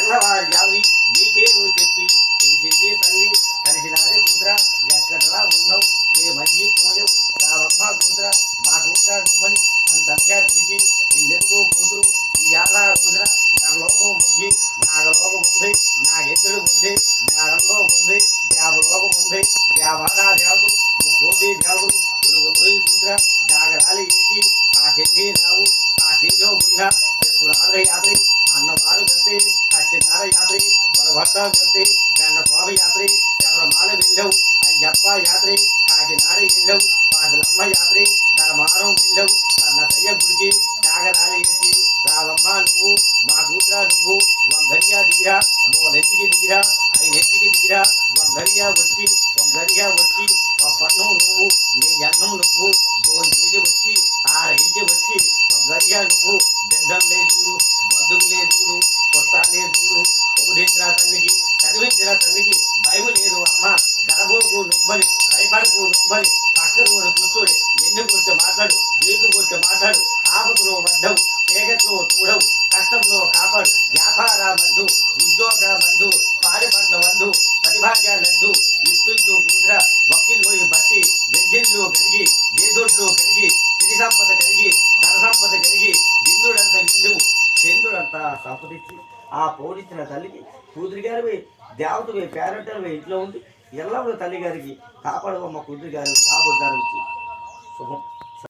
తెల్లవారి జావి నీ పేరు చెప్పి పిలిచింది తల్లి కలిసినాదే కూతుర ఎక్కడలా ఉన్నావు ఏ మంచి పోయవు రావమ్మ కూతుర మా కూతుర నువ్వని అంతగా పిలిచి ఇల్లెందుకో కూతురు ఇవాళ రోజున నరలోకం ఉంది నాగలోకం ఉంది నాగెద్దుడు ఉంది మేడంలో ఉంది దేవలోకం ఉంది దేవానా దేవతలు ముక్కోటి దేవతలు పురుగులు కూతుర జాగరాలు వేసి కాశీ రావు కాశీలో ఉన్న విశ్వనాథ యాత్రి అన్నవారు వెళ్తే సత్యనార యాత్రి వరభట్ట వెళ్తే గండ స్వామి యాత్రి శబరమాల వెళ్ళవు అయ్యప్ప యాత్రి కాకినాడ వెళ్ళవు పాసలమ్మ యాత్రి ధర్మారం వెళ్ళవు కన్నసయ్య గుడికి జాగరాలు వేసి రావమ్మ నువ్వు మా కూతుర నువ్వు వంగరియా దిగిరా మోనెత్తికి దిగిరా ఐనెత్తికి దిగిరా వంగరియా వచ్చి పప్పన్నం నువ్వు నీ అన్నం నువ్వు భోజేది వచ్చి ఆరగించి వచ్చి వంగరియా నువ్వు బిడ్డలే చూడు బంధువులే చూడు కొట్టాలే చూడు ఒకటేంద్ర తల్లికి చదివించిన తల్లికి భయం లేదు అమ్మ గడబోకు నువ్వని భయపడకు నువ్వని పక్కన కూర్చోడి ఎన్ని కొట్టి మాట్లాడు వీపు కొట్టి మాట్లాడు ఆపదలో పడ్డవు చీకట్లో చూడవు కష్టంలో కాపాడు వ్యాపార మందు ఉద్యోగ మందు పాడిపండ్ల మందు పరిభాగ్యాలందు ఇప్పించు కూతుర వకీల్లో బట్టి వెజ్జిల్లో కలిగి వేదొడ్లో కలిగి సిరి సంపద కలిగి ధన సంపద కలిగి ఇంద్రుడంత విల్లు చంద్రుడంతా సంపదించి ఆ పౌరిచ్చిన తల్లికి కూతురి గారివి దేవతవి పేరెంటవి ఇంట్లో ఉంది ఎల్లప్పుడు తల్లి గారికి కాపాడవమ్మ కూతురి గారు కాబోతారు శుభం.